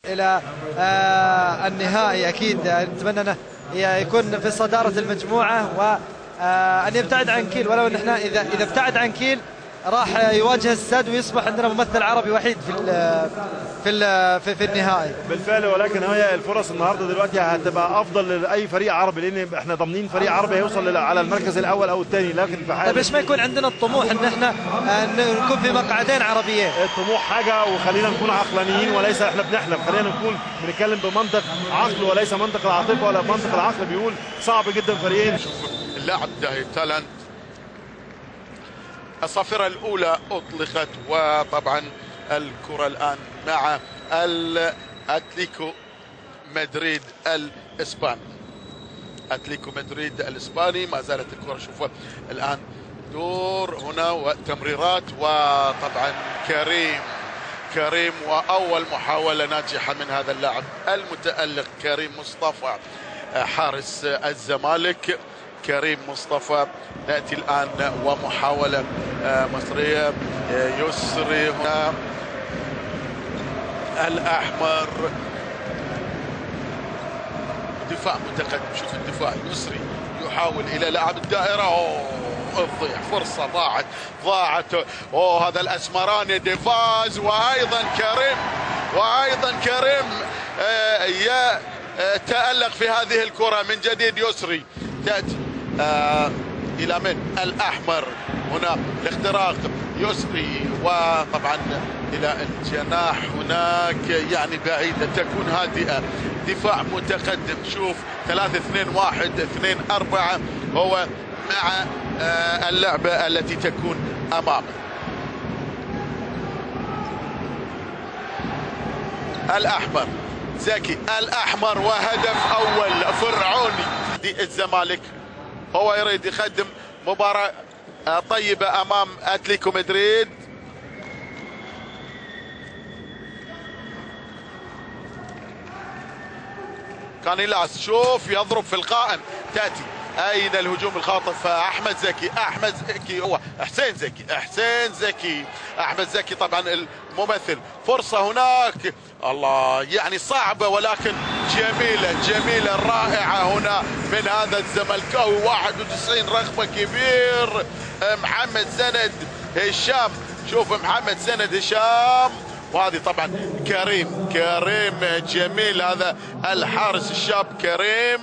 إلى النهائي. أكيد نتمنى أنه يكون في صدارة المجموعة وأن يبتعد عن كيل، ولو أن احنا إذا ابتعد عن كيل راح يواجه السد ويصبح عندنا ممثل عربي وحيد في النهائي بالفعل. ولكن هي الفرص النهارده دلوقتي هتبقى افضل لاي فريق عربي، لان احنا ضامنين فريق عربي هيوصل على المركز الاول او الثاني. لكن في حال طيب ليش ما يكون عندنا الطموح ان احنا نكون في مقعدين عربيين؟ الطموح حاجه، وخلينا نكون عقلانيين وليس احنا بنحلم. خلينا نكون بنتكلم بمنطق عقل وليس منطق العاطفه ولا منطق العقل. بيقول صعب جدا فريقين. اللاعب ده تالنت. الصافرة الأولى أطلقت، وطبعا الكرة الآن مع أتليكو مدريد الإسباني. أتليكو مدريد الإسباني ما زالت الكرة. شوفوا الآن دور هنا وتمريرات، وطبعا كريم وأول محاولة ناجحة من هذا اللاعب المتألق كريم مصطفى حارس الزمالك. كريم مصطفى. نأتي الآن ومحاولة مصرية. يسري هنا الأحمر. دفاع متقدم. شوف الدفاع. يسري يحاول إلى لاعب الدائرة. تضيع فرصة ضاعت. هذا الأسمراني ديفاز، وأيضا كريم تألق في هذه الكرة من جديد. يسري تأتي إلى من الأحمر. هنا الاختراق. يسري وطبعا إلى الجناح هناك، يعني بعيدة تكون هادئة. دفاع متقدم. شوف 3-2-1-2-4 هو مع اللعبة التي تكون أمامه. الأحمر زكي الأحمر، وهدف أول فرعوني. الزمالك هو يريد يقدم مباراة طيبة أمام أتليكو مدريد. كانيلاس شوف يضرب في القائم. تأتي أين الهجوم الخاطف؟ أحمد زكي هو حسين زكي أحمد زكي طبعا الممثل. فرصة هناك، الله يعني صعبة ولكن جميلة رائعة هنا من هذا الزملكاوي. 91 رغبة كبير. محمد سند هشام. شوف محمد سند هشام، وهذه طبعا كريم جميل هذا الحارس الشاب كريم.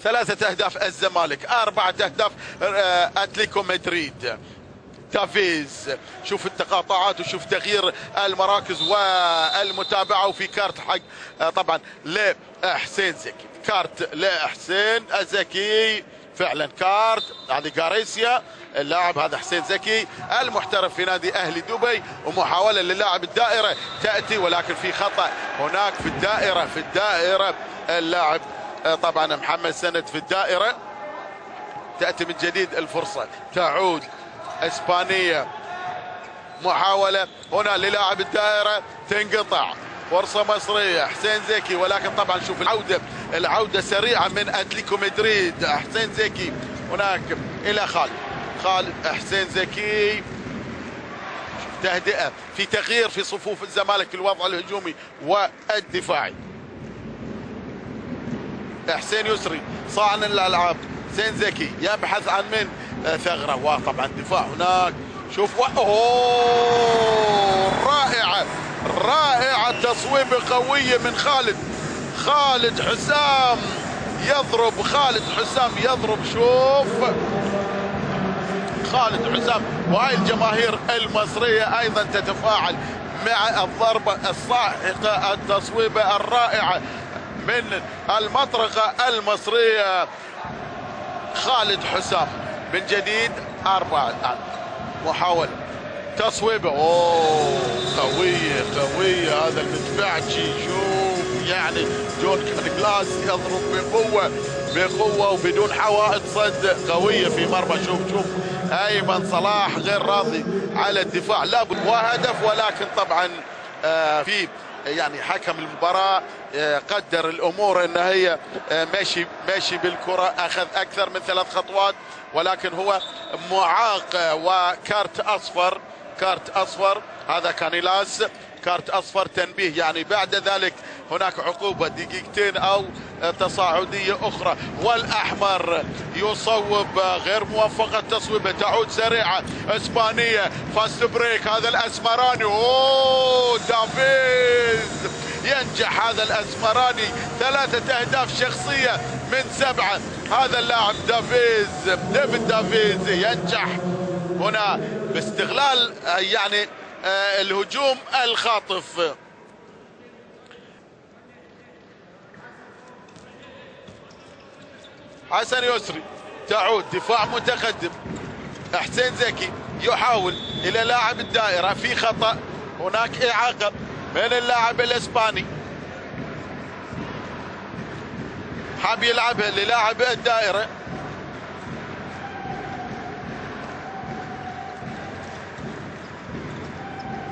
3 أهداف الزمالك، 4 أهداف أتليكو مدريد. تافيز شوف التقاطعات وشوف تغيير المراكز والمتابعة، وفي كارت حق طبعا لحسين زكي. كارت لحسين زكي فعلا كارت. هذه غاريسيا اللاعب، هذا حسين زكي المحترف في نادي أهلي دبي. ومحاولة للاعب الدائرة تأتي ولكن في خطأ هناك في الدائرة اللاعب طبعا محمد سند في الدائرة. تأتي من جديد الفرصة، تعود إسبانية. محاولة هنا للاعب الدائرة تنقطع. فرصة مصرية حسين زكي، ولكن طبعا شوف العودة سريعة من أتليكو مدريد. حسين زكي هناك إلى خالد حسين زكي. شوف تهدئة، في تغيير في صفوف الزمالك في الوضع الهجومي والدفاعي. حسين يسري صانع الألعاب. حسين زكي يبحث عن من ثغرة، وطبعا دفاع هناك. شوف رائعة تصويبة قوية من خالد حسام يضرب. شوف خالد حسام، وهاي الجماهير المصرية ايضا تتفاعل مع الضربة الصاعقة التصويبة الرائعة من المطرقة المصرية. خالد حسام من جديد 4 الآن. محاولة تصويبه قوية هذا المدفعجي. شوف يعني جون كانيلاس يضرب بقوة وبدون حوائط صد قوية في مرمى. شوف أيمن صلاح غير راضي على الدفاع. لابد وهدف، ولكن طبعا في يعني حكم المباراة قدر الأمور أن هي ماشي بالكرة. أخذ أكثر من 3 خطوات ولكن هو معاق وكارت أصفر كارت اصفر، هذا كانيلاس كارت اصفر تنبيه، يعني بعد ذلك هناك عقوبة دقيقتين او تصاعدية اخرى. والاحمر يصوب غير موفقة تصويبه، تعود سريعة اسبانية فاست بريك. هذا الاسمراني دافيز ينجح، هذا الاسمراني 3 اهداف شخصية من 7. هذا اللاعب ديفيد دافيز ينجح هنا باستغلال يعني الهجوم الخاطف. حسن يسري تعود دفاع متقدم، حسين زكي يحاول الى لاعب الدائرة، في خطأ، هناك اعاقة من اللاعب الاسباني، حاب يلعبها للاعب الدائرة.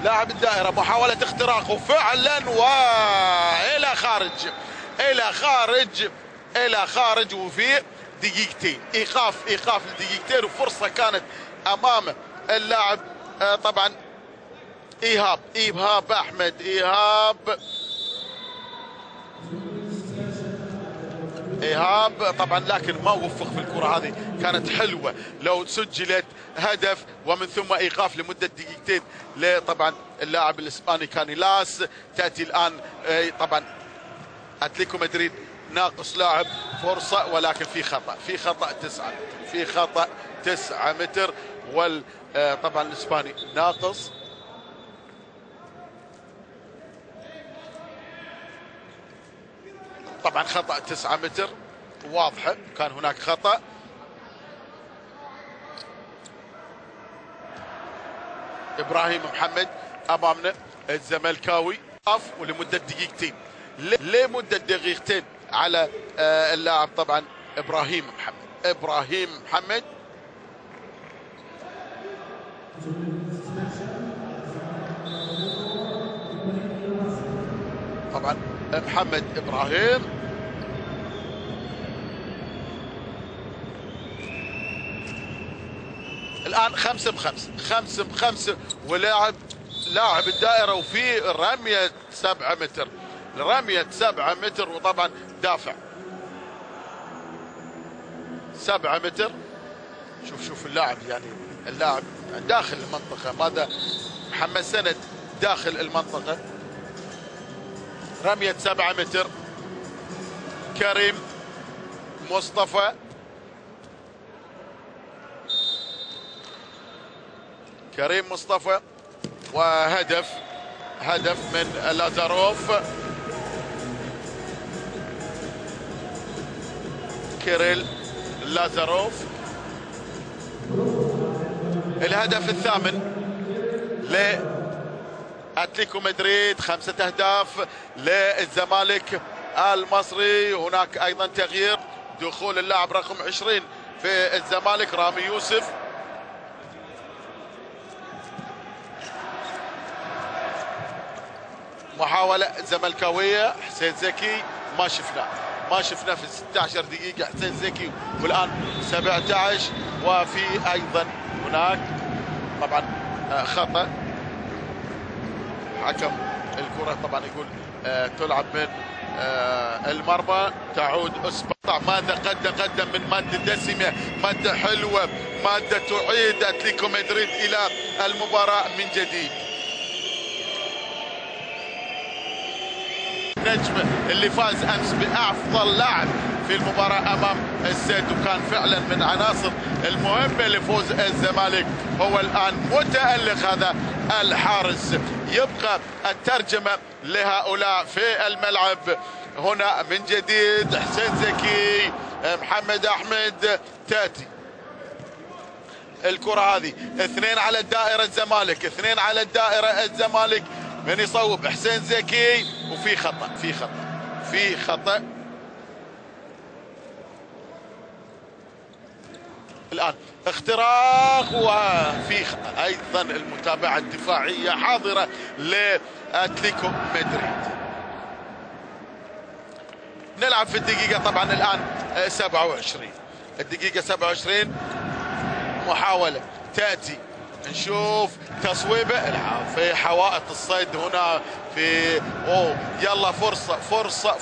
لاعب الدائرة محاولة اختراقه فعلا والى خارج، الى خارج وفي دقيقتين ايقاف لدقيقتين، وفرصة كانت امام اللاعب طبعا ايهاب احمد، ايهاب طبعا، لكن ما وفق في الكرة هذه، كانت حلوة لو سجلت هدف، ومن ثم ايقاف لمدة دقيقتين لطبعا اللاعب الاسباني كانيلاس. تأتي الان طبعا اتليكو مدريد ناقص لاعب، فرصة ولكن في خطأ 9 متر، طبعا الاسباني ناقص. طبعا خطأ 9 متر واضحة، كان هناك خطأ. ابراهيم محمد امامنا الزملكاوي ولمدة دقيقتين على اللاعب طبعا ابراهيم محمد. طبعا محمد ابراهيم الان 5-5 ولاعب الدائرة، وفي رمية 7 متر، وطبعا دافع 7 متر. شوف اللاعب، يعني اللاعب داخل المنطقة، ماذا محمد سند داخل المنطقة، رمية 7 متر. كريم مصطفى وهدف من لازاروف. كيريل لازاروف، الهدف الثامن لأتليكو مدريد، 5 أهداف للزمالك المصري. هناك أيضا تغيير، دخول اللاعب رقم 20 في الزمالك رامي يوسف. محاولة زملكاوية، حسين زكي ما شفنا في 16 دقيقة حسين زكي، والآن 17. وفي أيضا هناك طبعا خطأ، حكم الكرة طبعا يقول تلعب من المرمى. تعود اسبانيا، ماذا قدم من مادة دسمة، مادة حلوة، مادة تعيد أتليكو مدريد إلى المباراة من جديد. نجم اللي فاز امس بافضل لاعب في المباراه امام السيد، وكان فعلا من عناصر المهمه لفوز الزمالك، هو الان متالق هذا الحارس. يبقى الترجمه لهؤلاء في الملعب هنا من جديد. حسين زكي، محمد احمد، تاتي الكره هذه 2 على الدائره الزمالك، من يصوب حسين زكي، وفي خطأ. الآن اختراق وفي خطأ أيضا. المتابعة الدفاعية حاضرة لأتليكو مدريد. نلعب في الدقيقة طبعا الآن 27. الدقيقة 27 محاولة تأتي نشوف تصويبه في حوائط الصيد هنا في يلا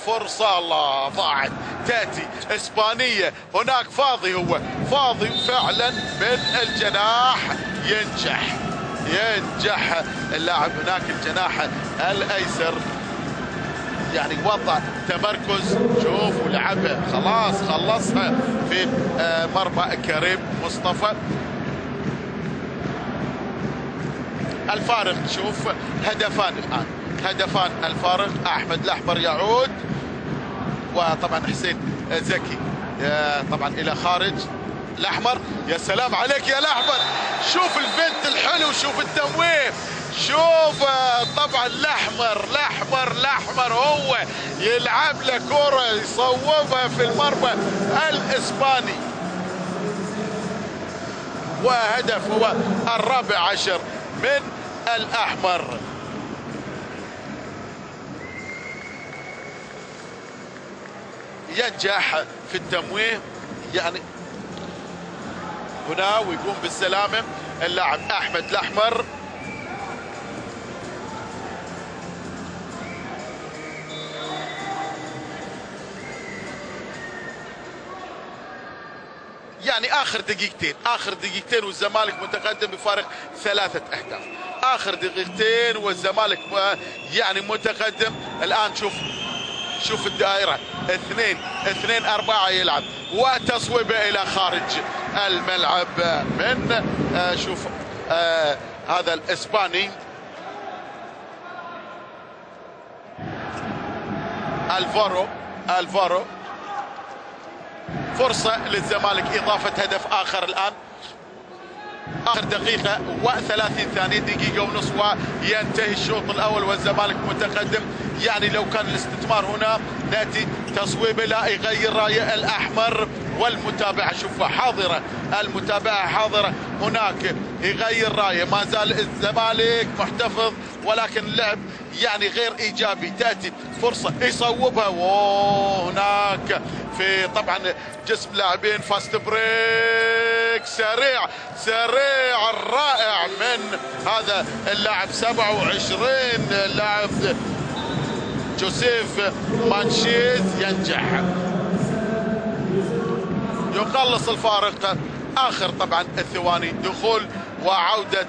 فرصة الله ضاعت. تأتي إسبانية هناك فاضي، هو فاضي فعلا من الجناح. ينجح اللاعب هناك الجناح الأيسر، يعني وضع تمركز. شوف ولعبها خلاص خلصها في مرمى كريم مصطفى. الفارق شوف هدفان الآن، هدفان الفارق. أحمد الأحمر يعود، وطبعا حسين زكي طبعا إلى خارج. الأحمر يا سلام عليك يا الأحمر، شوف الفنت الحلو، شوف التمويه، شوف طبعا الأحمر هو يلعب له كرة يصوبها في المرمى الإسباني، وهدف هو الرابع عشر من الأحمر. ينجح في التمويه يعني هنا ويقوم بالسلامة اللاعب أحمد الأحمر. يعني آخر دقيقتين والزمالك متقدم بفارق 3 أهداف. آخر دقيقتين والزمالك يعني متقدم الآن. شوف الدائرة 2-4 يلعب، وتصويبه إلى خارج الملعب من شوف هذا الإسباني الفارو. فرصة للزمالك إضافة هدف آخر الآن. آخر دقيقة و30 ثانية، دقيقة ونص وينتهي الشوط الأول والزمالك متقدم. يعني لو كان الاستثمار هنا نأتي تصويبه لا يغير راية الأحمر، والمتابعة شوفها حاضرة، المتابعة حاضرة هناك يغير راية. ما زال الزمالك محتفظ ولكن اللعب يعني غير إيجابي. تأتي فرصة يصوبها، وهناك في طبعا جسم لاعبين فاست بريك سريع الرائع من هذا اللاعب 27 اللاعب جوزيف مانشيز. ينجح يقلص الفارق. آخر طبعا الثواني دخول وعودة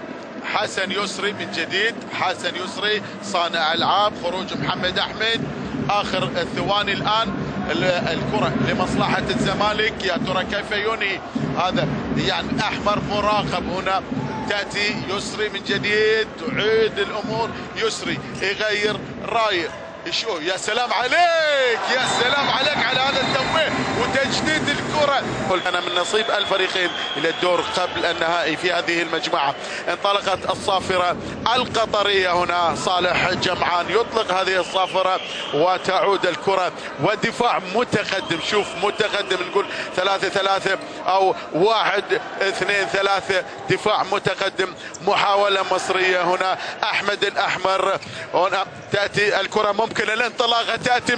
حسن يسري من جديد. حسن يسري صانع العاب، خروج محمد احمد. آخر الثواني الآن الكرة لمصلحة الزمالك. يا ترى كيف ينهي هذا يعني أحمر مراقب هنا. تأتي يسري من جديد، تعيد الأمور. يسري يغير راية. شو يا سلام عليك، يا سلام عليك على هذا التمويه وتجديد الكرة. كان من نصيب الفريقين إلى الدور قبل النهائي في هذه المجموعة. انطلقت الصافرة القطرية هنا. صالح جمعان يطلق هذه الصافرة وتعود الكرة والدفاع متقدم. شوف متقدم، نقول 3-3 أو 1-2-3. دفاع متقدم. محاولة مصرية هنا. أحمد الأحمر هنا. تأتي الكرة ممكن الانطلاقة، تأتي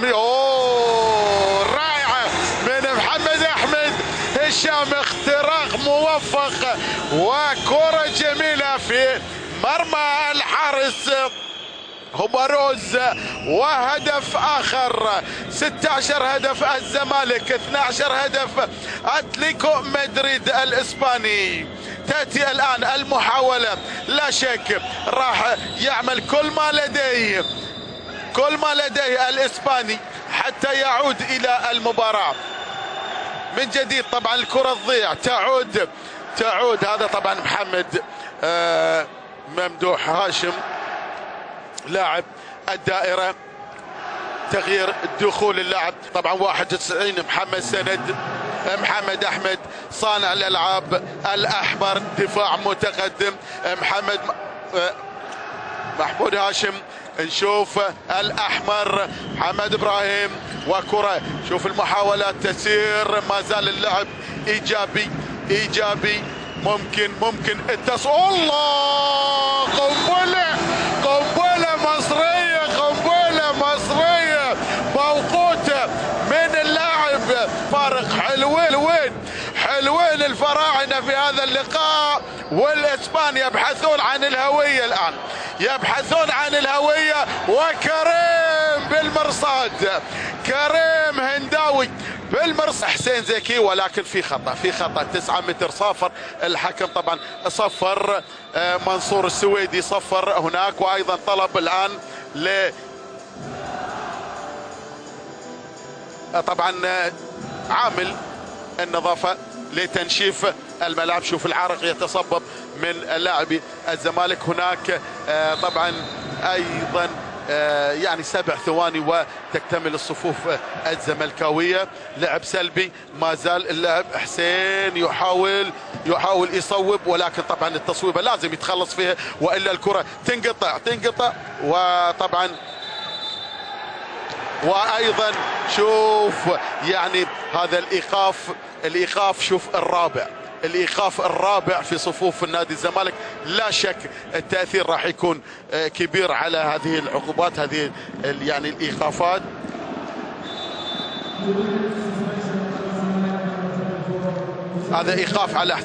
رائعة من محمد أحمد. هشام اختراق موفق وكرة جميلة في مرمى الحارس هوباروز. وهدف آخر. 16 هدف الزمالك، 12 هدف أتليكو مدريد الإسباني. تأتي الآن المحاولة، لا شك راح يعمل كل ما لديه الإسباني حتى يعود إلى المباراة من جديد. طبعا الكرة تضيع، تعود هذا طبعا محمد ممدوح هاشم لاعب الدائرة. تغيير دخول اللاعب طبعا 91 محمد سند. محمد أحمد صانع الألعاب الأحمر. دفاع متقدم. محمود هاشم. نشوف الأحمر محمد إبراهيم وكرة. شوف المحاولات تسير، ما زال اللعب إيجابي. ممكن الله، قنبلة مصرية موقوتة من اللاعب فارق. حلوين الفراعنة في هذا اللقاء، والإسبان يبحثون عن الهوية الآن، يبحثون عن الهوية. وكريم بالمرصاد، كريم هنداوي بالمرصاد. حسين زكي ولكن في خطأ، في خطأ. 9 متر صافر الحكم، طبعا صفر منصور السويدي، صفر هناك. وأيضا طلب الآن طبعا عامل النظافة لتنشيف الملعب. شوف العرق يتصبب من لاعبي الزمالك هناك. طبعا ايضا يعني 7 ثواني وتكتمل الصفوف الزملكاوية. لعب سلبي ما زال اللاعب حسين، يحاول يصوب، ولكن طبعا التصويبة لازم يتخلص فيها والا الكرة تنقطع. وطبعا وايضا شوف يعني هذا الايقاف شوف الايقاف الرابع في صفوف النادي الزمالك. لا شك التاثير راح يكون كبير على هذه العقوبات، هذه يعني الايقافات. هذا ايقاف على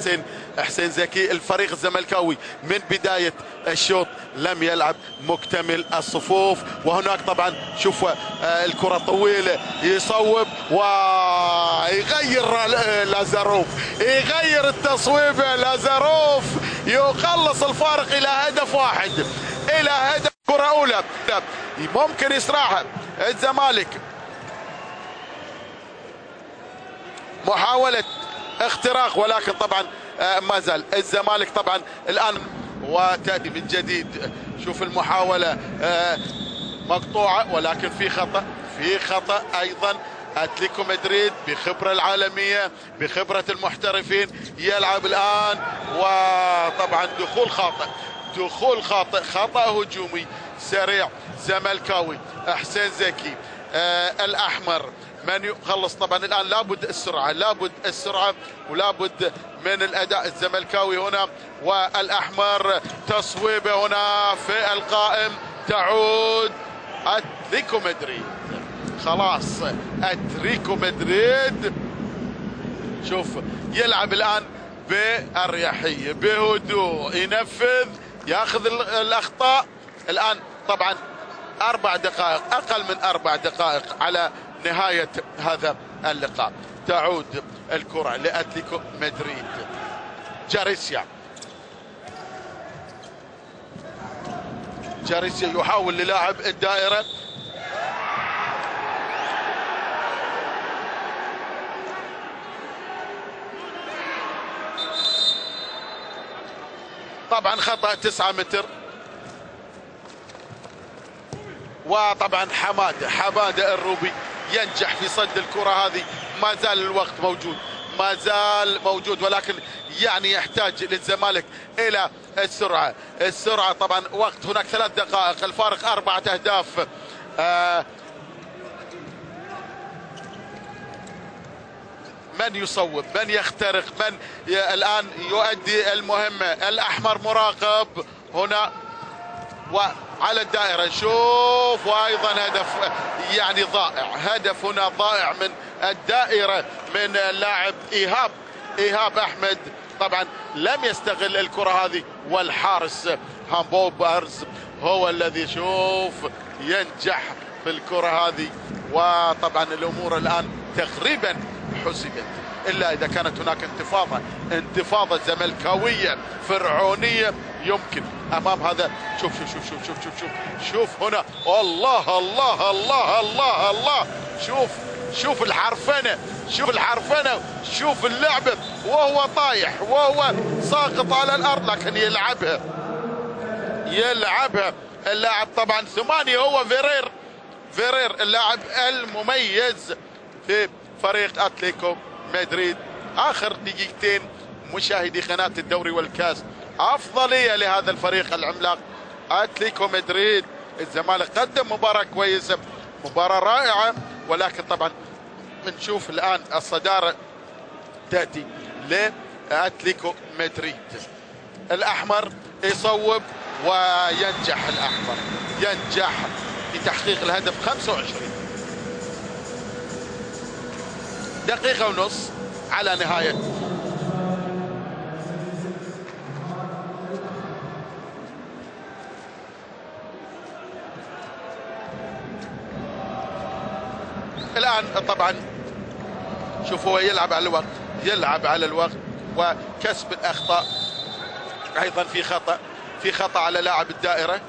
حسين زكي. الفريق الزملكاوي من بداية الشوط لم يلعب مكتمل الصفوف. وهناك طبعا شوف الكرة طويلة، يصوب ويغير لازاروف، يغير التصويبة. لازاروف يقلص الفارق إلى هدف واحد، إلى هدف. كرة أولى ممكن يسرعها الزمالك، محاولة اختراق، ولكن طبعا ما زال الزمالك طبعا الآن. وتأتي من جديد. شوف المحاولة مقطوعة، ولكن في خطأ أيضا. أتليكو مدريد بخبرة العالمية، بخبرة المحترفين، يلعب الآن. وطبعا دخول خاطئ، خطأ هجومي سريع زملكاوي. حسين زكي الأحمر من يخلص طبعا الآن. لابد السرعة ولابد من الأداء الزملكاوي هنا. والأحمر تصويبه هنا في القائم، تعود أتليكو مدريد. خلاص أتليكو مدريد شوف يلعب الآن بأريحية، بهدوء، ينفذ، ياخذ الأخطاء. الآن طبعا 4 دقائق، أقل من 4 دقائق على نهاية هذا اللقاء. تعود الكرة لأتليكو مدريد. جاريسيا يحاول للاعب الدائرة. طبعا خطأ 9 متر. وطبعا حمادة الروبي ينجح في صد الكرة هذه. ما زال الوقت موجود، ولكن يعني يحتاج للزمالك إلى السرعة. طبعا وقت هناك 3 دقائق، الفارق 4 أهداف. من يصوب، من يخترق، من الآن يؤدي المهمة. الأحمر مراقب هنا وعلى الدائرة. شوف وأيضا هدف يعني ضائع، هدف هنا ضائع من الدائرة من اللاعب إيهاب أحمد. طبعا لم يستغل الكرة هذه، والحارس هامبو بارز هو الذي شوف ينجح في الكرة هذه. وطبعا الأمور الآن تقريبا حسمت، إلا إذا كانت هناك انتفاضة زملكاوية فرعونية يمكن أمام هذا. شوف هنا. الله الله الله الله الله. شوف الحرفنة، شوف اللعبة، وهو طايح وهو ساقط على الأرض، لكن يلعبها اللاعب طبعا 8 هو فيرير اللاعب المميز في فريق أتليكو مدريد. آخر دقيقتين مشاهدي قناة الدوري والكاس، أفضلية لهذا الفريق العملاق أتليكو مدريد. الزمالك قدم مباراة كويسة، مباراة رائعة، ولكن طبعا بنشوف الآن الصدارة تأتي لأتليكو مدريد. الأحمر يصوب وينجح الأحمر، ينجح في تحقيق الهدف. 25 دقيقة ونص على نهاية الآن طبعا شوف هو يلعب على الوقت، يلعب على الوقت وكسب الأخطاء. أيضا في خطأ على لاعب الدائرة.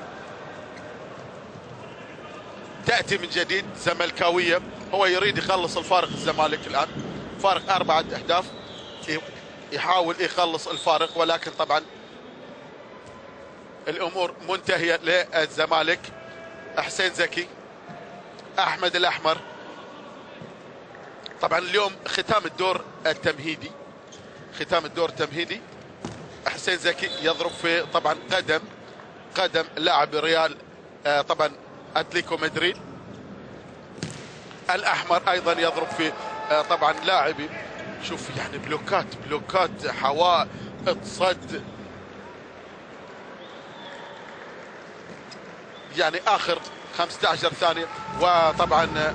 تأتي من جديد زملكاوية، هو يريد يخلص الفارق. الزمالك الآن فارق 4 أهداف، يحاول يخلص الفارق، ولكن طبعا الأمور منتهية للزمالك. حسين زكي، أحمد الأحمر. طبعا اليوم ختام الدور التمهيدي، حسين زكي يضرب في طبعا قدم لاعب ريال طبعا اتليكو مدريد. الأحمر أيضا يضرب في طبعا لاعبي. شوف يعني بلوكات حوائط صد، يعني آخر 15 ثانية، وطبعا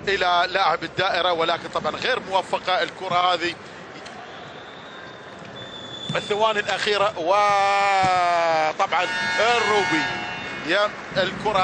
إلى لاعب الدائرة، ولكن طبعا غير موفقة الكرة هذه. الثواني الأخيرة وطبعا الروبي يا الكرة